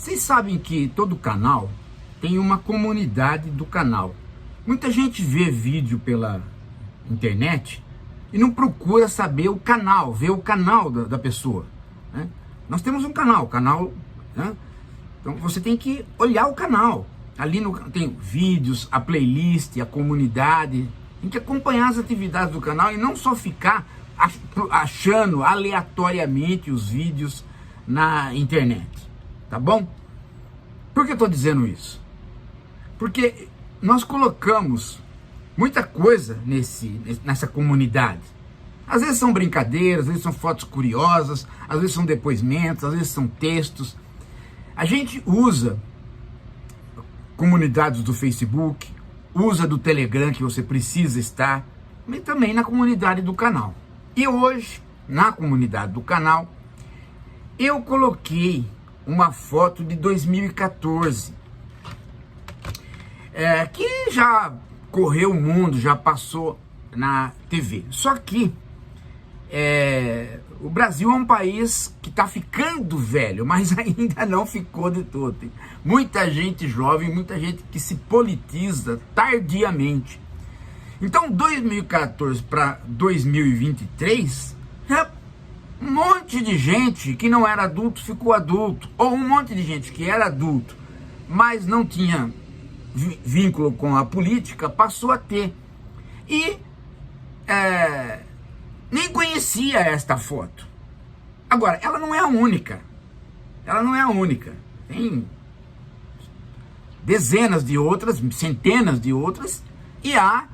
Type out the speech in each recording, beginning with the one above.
Vocês sabem que todo canal tem uma comunidade do canal. Muita gente vê vídeo pela internet e não procura saber o canal, ver o canal da pessoa, né? Nós temos um canal, né? Então você tem que olhar o canal. Ali tem vídeos, a playlist, a comunidade. Tem que acompanhar as atividades do canal e não só ficar achando aleatoriamente os vídeos na internet, tá bom? Por que eu estou dizendo isso? Porque nós colocamos muita coisa nessa comunidade. Às vezes são brincadeiras, às vezes são fotos curiosas, às vezes são depoimentos, às vezes são textos. A gente usa comunidades do Facebook, usa do Telegram, que você precisa estar, e também na comunidade do canal. E hoje, na comunidade do canal, eu coloquei uma foto de 2014, que já correu o mundo, já passou na TV. Só que o Brasil é um país que está ficando velho, mas ainda não ficou de todo. Tem muita gente jovem, muita gente que se politiza tardiamente. Então, 2014 para 2023, já um monte de gente que não era adulto ficou adulto, ou um monte de gente que era adulto, mas não tinha vínculo com a política, passou a ter. E nem conhecia esta foto. Agora, ela não é a única. Ela não é a única. Tem dezenas de outras, centenas de outras, e há,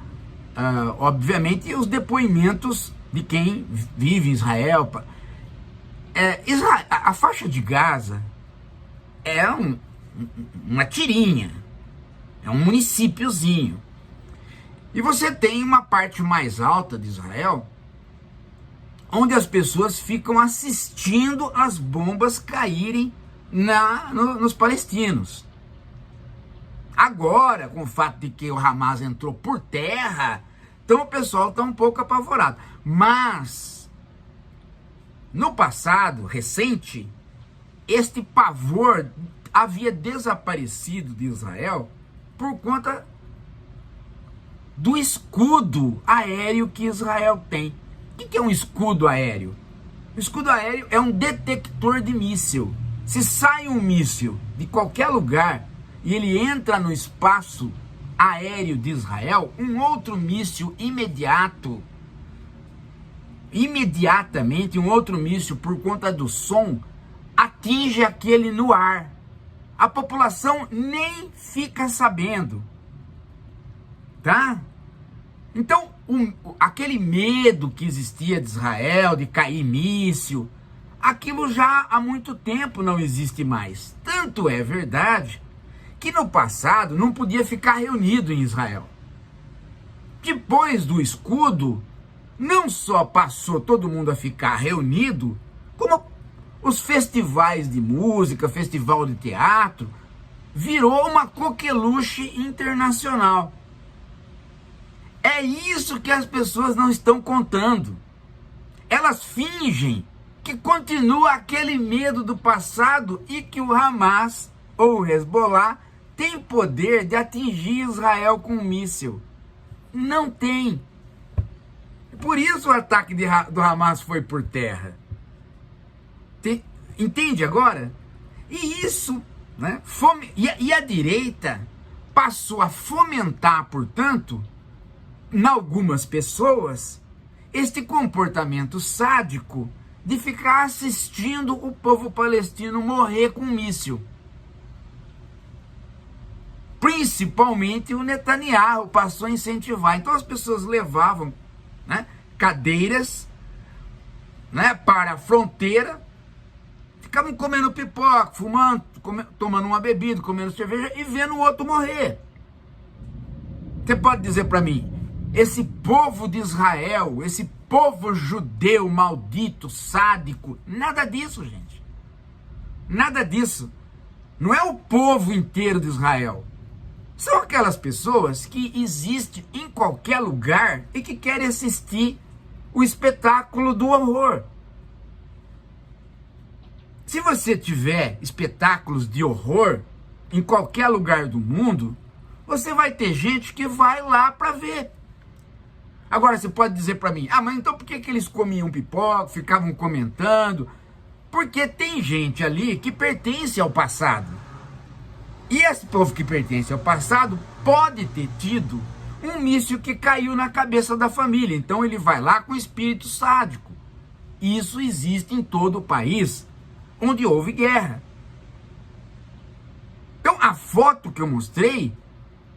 obviamente, os depoimentos de quem vive em Israel. A faixa de Gaza é uma tirinha, é um municípiozinho. E você tem uma parte mais alta de Israel, onde as pessoas ficam assistindo as bombas caírem nos palestinos. Agora, com o fato de que o Hamas entrou por terra, então o pessoal está um pouco apavorado. Mas, no passado, recente, este pavor havia desaparecido de Israel por conta do escudo aéreo que Israel tem. O que é um escudo aéreo? O escudo aéreo é um detector de míssil. Se sai um míssil de qualquer lugar e ele entra no espaço aéreo de Israel, um outro míssil imediatamente, um outro míssil, por conta do som, atinge aquele no ar. A população nem fica sabendo, tá? Então, aquele medo que existia de Israel, de cair míssil, aquilo já há muito tempo não existe mais. Tanto é verdade que no passado não podia ficar reunido em Israel. Depois do escudo, não só passou todo mundo a ficar reunido, como os festivais de música, festival de teatro, virou uma coqueluche internacional. É isso que as pessoas não estão contando. Elas fingem que continua aquele medo do passado e que o Hamas ou o Hezbollah tem poder de atingir Israel com um míssil. Não tem. Por isso o ataque do Hamas foi por terra. Entende agora? E isso, né? E a direita passou a fomentar, portanto, em algumas pessoas, este comportamento sádico de ficar assistindo o povo palestino morrer com um míssil. Principalmente o Netanyahu passou a incentivar. Então as pessoas levavam, né, cadeiras, né, para a fronteira, ficavam comendo pipoca, fumando, tomando uma bebida, comendo cerveja e vendo o outro morrer. Você pode dizer para mim, esse povo de Israel, esse povo judeu maldito, sádico, nada disso, gente. Nada disso. Não é o povo inteiro de Israel. São aquelas pessoas que existem em qualquer lugar e que querem assistir o espetáculo do horror. Se você tiver espetáculos de horror em qualquer lugar do mundo, você vai ter gente que vai lá para ver. Agora você pode dizer para mim, mas então por que eles comiam pipoca, ficavam comentando? Porque tem gente ali que pertence ao passado. E esse povo que pertence ao passado pode ter tido um míssil que caiu na cabeça da família. Então ele vai lá com espírito sádico. Isso existe em todo o país onde houve guerra. Então a foto que eu mostrei,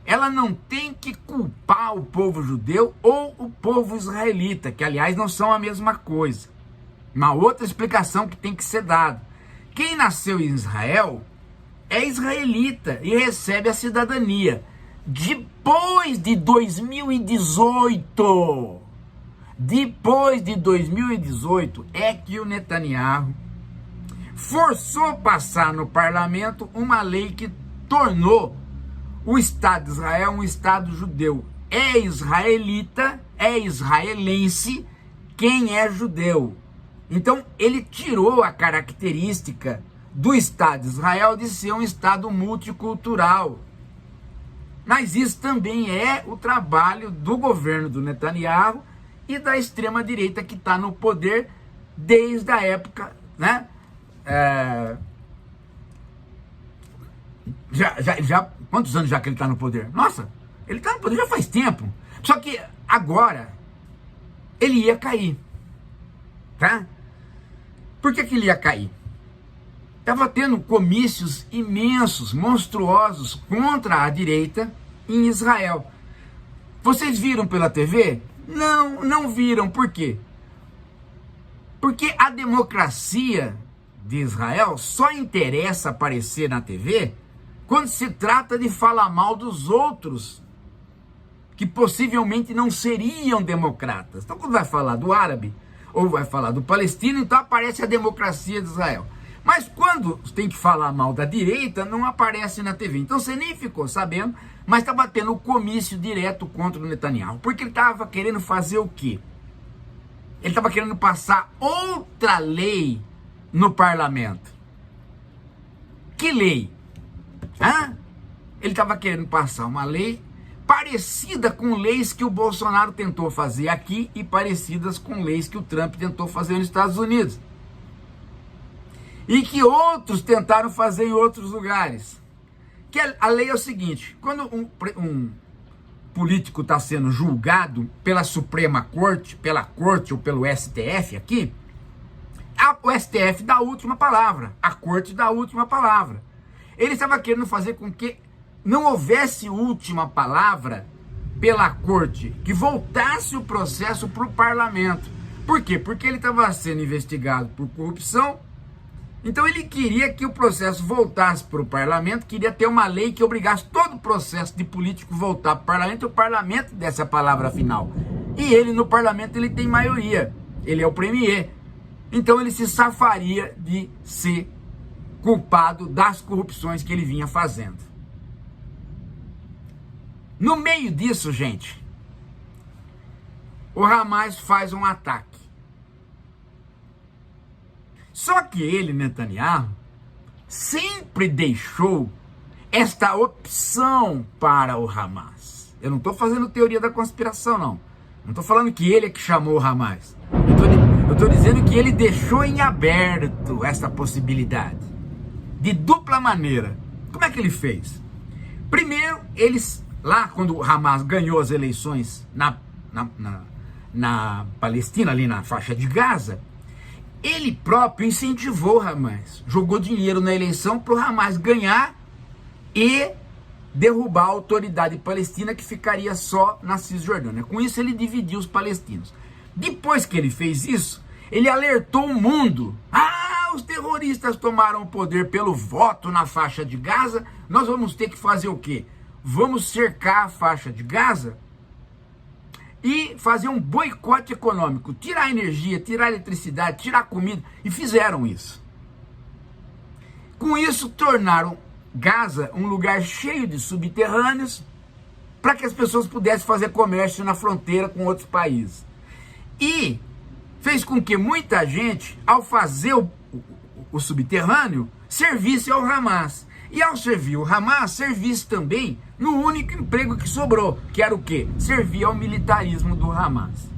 ela não tem que culpar o povo judeu ou o povo israelita, que aliás não são a mesma coisa. Uma outra explicação que tem que ser dada. Quem nasceu em Israel é israelita e recebe a cidadania depois de 2018. Depois de 2018 é que o Netanyahu forçou passar no parlamento uma lei que tornou o Estado de Israel um Estado judeu. É israelita, é israelense quem é judeu. Então ele tirou a característica do Estado de Israel de ser um Estado multicultural. Mas isso também é o trabalho do governo do Netanyahu e da extrema-direita que está no poder desde a época, né? Quantos anos já que ele está no poder? Nossa, ele está no poder já faz tempo. Só que agora ele ia cair, tá? Por que ele ia cair? Estava tendo comícios imensos, monstruosos contra a direita em Israel. Vocês viram pela TV? Não, não viram. Por quê? Porque a democracia de Israel só interessa aparecer na TV quando se trata de falar mal dos outros, que possivelmente não seriam democratas. Então, quando vai falar do árabe ou vai falar do palestino, então aparece a democracia de Israel. Mas quando tem que falar mal da direita, não aparece na TV. Então você nem ficou sabendo, mas estava tendo o comício direto contra o Netanyahu. Porque ele estava querendo fazer o quê? Ele estava querendo passar outra lei no parlamento. Que lei? Ele estava querendo passar uma lei parecida com leis que o Bolsonaro tentou fazer aqui e parecidas com leis que o Trump tentou fazer nos Estados Unidos. E que outros tentaram fazer em outros lugares. Que a lei é o seguinte: quando um político está sendo julgado pela Suprema Corte, pela Corte ou pelo STF aqui, o STF dá a última palavra, a Corte dá a última palavra. Ele estava querendo fazer com que não houvesse última palavra pela Corte, que voltasse o processo para o parlamento. Por quê? Porque ele estava sendo investigado por corrupção. Então ele queria que o processo voltasse para o parlamento, queria ter uma lei que obrigasse todo o processo de político voltar para o parlamento, e o parlamento desse a palavra final. E ele no parlamento ele tem maioria, ele é o premier. Então ele se safaria de ser culpado das corrupções que ele vinha fazendo. No meio disso, gente, o Hamas faz um ataque. Só que ele, Netanyahu, sempre deixou esta opção para o Hamas. Eu não estou fazendo teoria da conspiração, não. Não estou falando que ele é que chamou o Hamas. Eu estou dizendo que ele deixou em aberto essa possibilidade. De dupla maneira. Como é que ele fez? Primeiro, eles, lá quando o Hamas ganhou as eleições na Palestina, ali na faixa de Gaza, ele próprio incentivou o Hamas, jogou dinheiro na eleição para o Hamas ganhar e derrubar a autoridade palestina que ficaria só na Cisjordânia. Com isso ele dividiu os palestinos. Depois que ele fez isso, ele alertou o mundo. Os terroristas tomaram o poder pelo voto na faixa de Gaza, nós vamos ter que fazer o quê? Vamos cercar a faixa de Gaza e fazer um boicote econômico, tirar a energia, tirar a eletricidade, tirar a comida, e fizeram isso. Com isso, tornaram Gaza um lugar cheio de subterrâneos para que as pessoas pudessem fazer comércio na fronteira com outros países. E fez com que muita gente, ao fazer o subterrâneo, servisse ao Hamas. E ao servir o Hamas, servisse também no único emprego que sobrou, que era o quê? Servir ao militarismo do Hamas.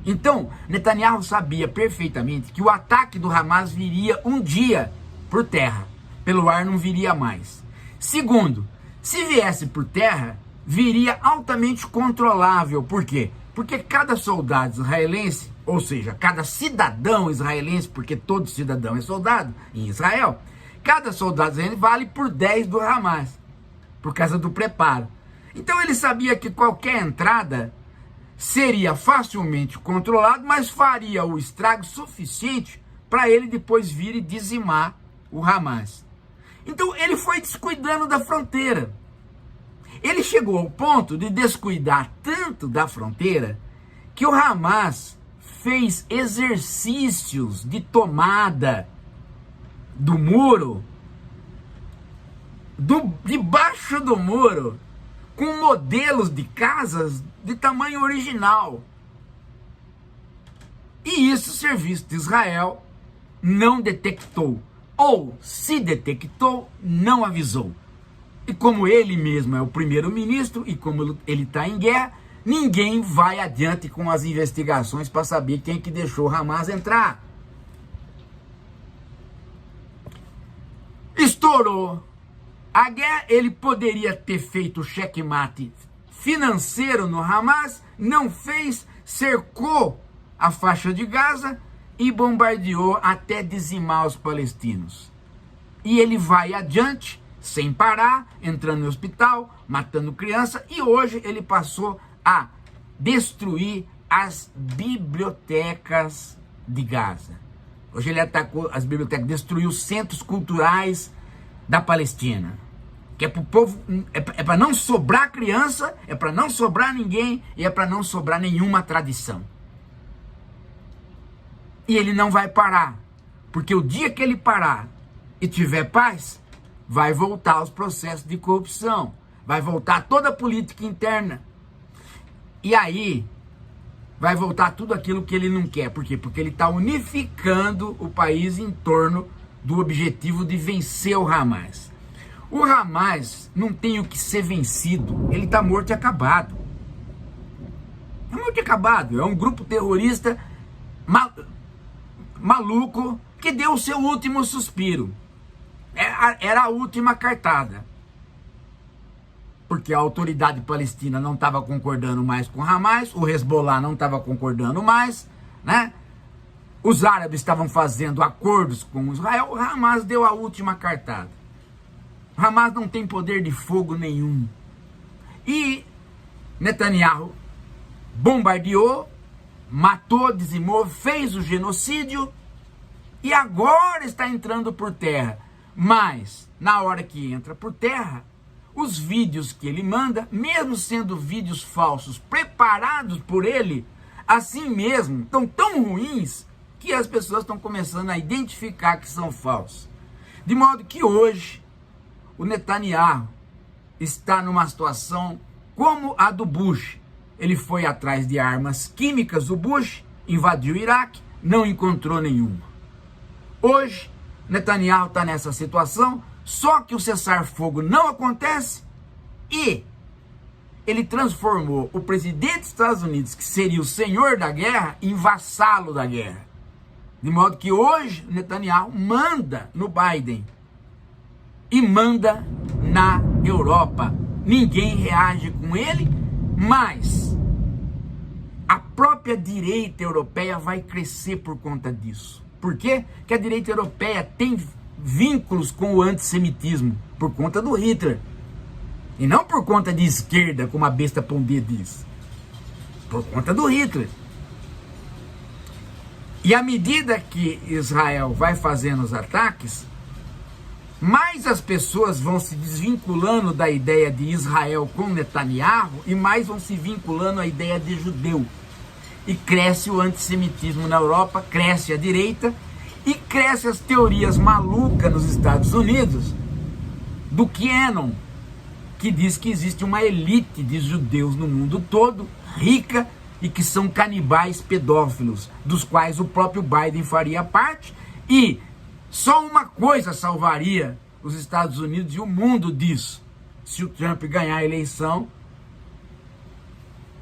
Então, Netanyahu sabia perfeitamente que o ataque do Hamas viria um dia por terra, pelo ar não viria mais. Segundo, se viesse por terra, viria altamente controlável. Por quê? Porque cada soldado israelense, ou seja, cada cidadão israelense, porque todo cidadão é soldado em Israel, cada soldado israelense vale por 10 do Hamas, por causa do preparo. Então ele sabia que qualquer entrada seria facilmente controlado, mas faria o estrago suficiente para ele depois vir e dizimar o Hamas. Então ele foi descuidando da fronteira. Ele chegou ao ponto de descuidar tanto da fronteira que o Hamas fez exercícios de tomada do muro, debaixo do muro, com modelos de casas de tamanho original. E isso o serviço de Israel não detectou, ou se detectou, não avisou. E como ele mesmo é o primeiro-ministro e como ele está em guerra, ninguém vai adiante com as investigações para saber quem que deixou o Hamas entrar. Estourou a guerra, ele poderia ter feito checkmate financeiro no Hamas, não fez, cercou a faixa de Gaza e bombardeou até dizimar os palestinos. E ele vai adiante, sem parar, entrando no hospital, matando criança, e hoje ele passou a destruir as bibliotecas de Gaza. Hoje ele atacou as bibliotecas, destruiu centros culturais da Palestina. Que é para o povo, é para não sobrar criança, é para não sobrar ninguém, e é para não sobrar nenhuma tradição. E ele não vai parar, porque o dia que ele parar e tiver paz, vai voltar os processos de corrupção, vai voltar toda a política interna. E aí vai voltar tudo aquilo que ele não quer. Por quê? Porque ele está unificando o país em torno do objetivo de vencer o Hamas. O Hamas não tem o que ser vencido, ele está morto e acabado. É morto e acabado, é um grupo terrorista maluco que deu o seu último suspiro. Era a última cartada. Porque a autoridade palestina não estava concordando mais com o Hamas, o Hezbollah não estava concordando mais, né? Os árabes estavam fazendo acordos com Israel, o Hamas deu a última cartada. O Hamas não tem poder de fogo nenhum. E Netanyahu bombardeou, matou, dizimou, fez o genocídio e agora está entrando por terra. Mas, na hora que entra por terra, os vídeos que ele manda, mesmo sendo vídeos falsos, preparados por ele, assim mesmo, estão tão ruins que as pessoas estão começando a identificar que são falsos. De modo que hoje, o Netanyahu está numa situação como a do Bush. Ele foi atrás de armas químicas do Bush, invadiu o Iraque, não encontrou nenhuma. Hoje, Netanyahu está nessa situação, só que o cessar-fogo não acontece e ele transformou o presidente dos Estados Unidos, que seria o senhor da guerra, em vassalo da guerra. De modo que hoje Netanyahu manda no Biden e manda na Europa. Ninguém reage com ele, mas a própria direita europeia vai crescer por conta disso. Por quê? Porque a direita europeia tem vínculos com o antissemitismo por conta do Hitler. E não por conta de esquerda, como a besta Pondé diz. Por conta do Hitler. E à medida que Israel vai fazendo os ataques, mais as pessoas vão se desvinculando da ideia de Israel com Netanyahu e mais vão se vinculando à ideia de judeu. E cresce o antissemitismo na Europa, cresce a direita e cresce as teorias malucas nos Estados Unidos do QAnon, que diz que existe uma elite de judeus no mundo todo, rica, e que são canibais pedófilos, dos quais o próprio Biden faria parte, e Só uma coisa salvaria os Estados Unidos e o mundo disso: se o Trump ganhar a eleição.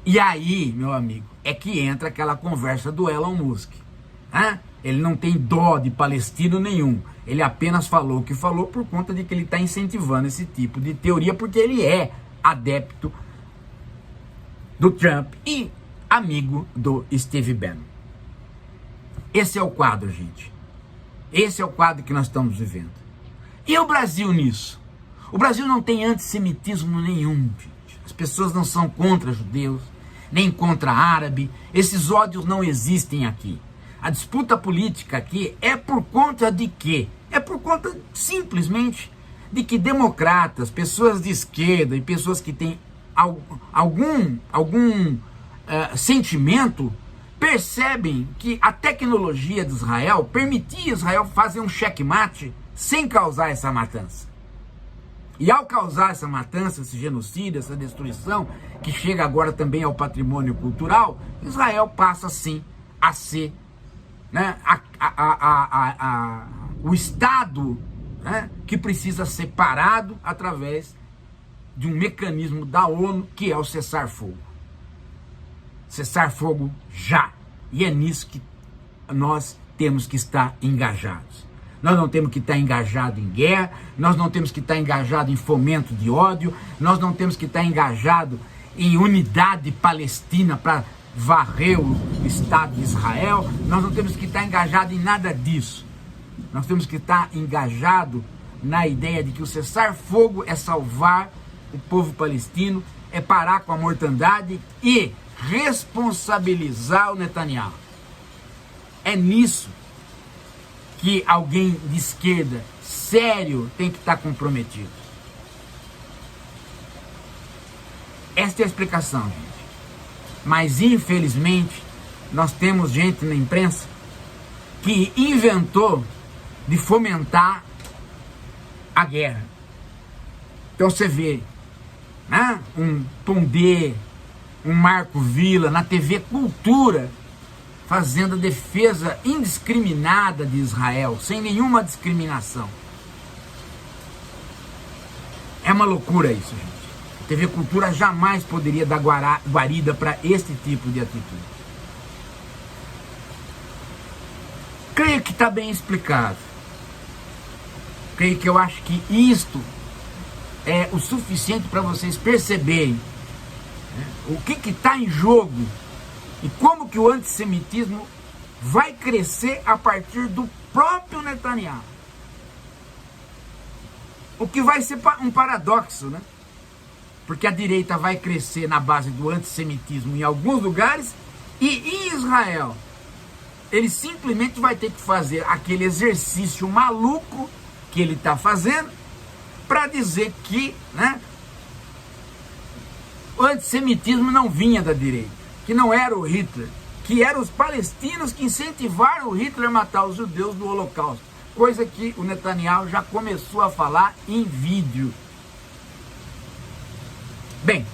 E aí, meu amigo, é que entra aquela conversa do Elon Musk. Ele não tem dó de palestino nenhum. Ele apenas falou o que falou por conta de que ele está incentivando esse tipo de teoria, porque ele é adepto do Trump e amigo do Steve Bannon. Esse é o quadro, gente. Esse é o quadro que nós estamos vivendo. E o Brasil nisso? O Brasil não tem antissemitismo nenhum, gente. As pessoas não são contra judeus, nem contra árabe. Esses ódios não existem aqui. A disputa política aqui é por conta de quê? É por conta, simplesmente, de que democratas, pessoas de esquerda e pessoas que têm algum sentimento, percebem que a tecnologia de Israel permitia Israel fazer um checkmate sem causar essa matança. E ao causar essa matança, esse genocídio, essa destruição, que chega agora também ao patrimônio cultural, Israel passa sim a ser, né, o Estado, né, que precisa ser parado através de um mecanismo da ONU, que é o cessar-fogo. Cessar-fogo já. E é nisso que nós temos que estar engajados. Nós não temos que estar engajados em guerra, nós não temos que estar engajados em fomento de ódio, nós não temos que estar engajados em unidade palestina para varrer o Estado de Israel, nós não temos que estar engajados em nada disso. Nós temos que estar engajados na ideia de que o cessar-fogo é salvar o povo palestino, é parar com a mortandade e responsabilizar o Netanyahu. É nisso que alguém de esquerda sério tem que estar comprometido. Esta é a explicação, gente. Mas infelizmente nós temos gente na imprensa que inventou de fomentar a guerra. Então você vê, né, um Pondé, um Marco Villa na TV Cultura fazendo a defesa indiscriminada de Israel, sem nenhuma discriminação. É uma loucura isso, gente. A TV Cultura jamais poderia dar guarida para esse tipo de atitude. Creio que está bem explicado. Creio que eu acho que isto é o suficiente para vocês perceberem, né, o que está em jogo e como que o antissemitismo vai crescer a partir do próprio Netanyahu. O que vai ser um paradoxo, né? Porque a direita vai crescer na base do antissemitismo em alguns lugares e em Israel ele simplesmente vai ter que fazer aquele exercício maluco que ele está fazendo para dizer que, né, o antissemitismo não vinha da direita, que não era o Hitler, que eram os palestinos que incentivaram o Hitler a matar os judeus do Holocausto, coisa que o Netanyahu já começou a falar em vídeo. Bem,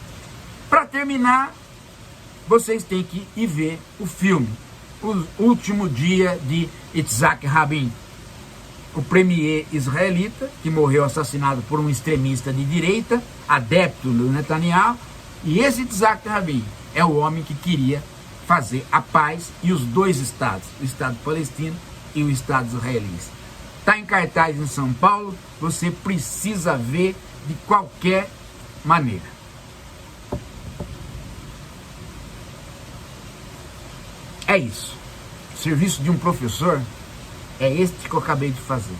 para terminar, vocês têm que ir ver o filme O Último Dia de Yitzhak Rabin, o premier israelita que morreu assassinado por um extremista de direita, adepto do Netanyahu, e esse Yitzhak Rabin é o homem que queria fazer a paz e os dois estados, o Estado palestino e o Estado israelense. Está em cartaz em São Paulo, você precisa ver de qualquer maneira. É isso. O serviço de um professor é este que eu acabei de fazer.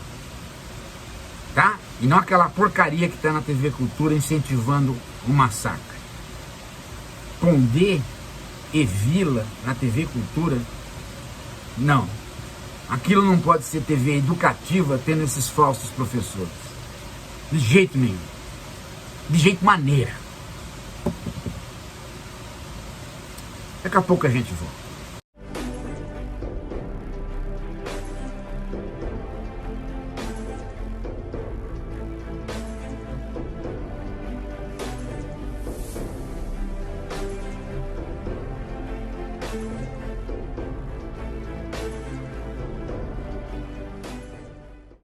Tá? E não aquela porcaria que está na TV Cultura incentivando o massacre. Pondé e Villa na TV Cultura, não. Aquilo não pode ser TV educativa tendo esses falsos professores. De jeito nenhum. De jeito maneira. Daqui a pouco a gente volta.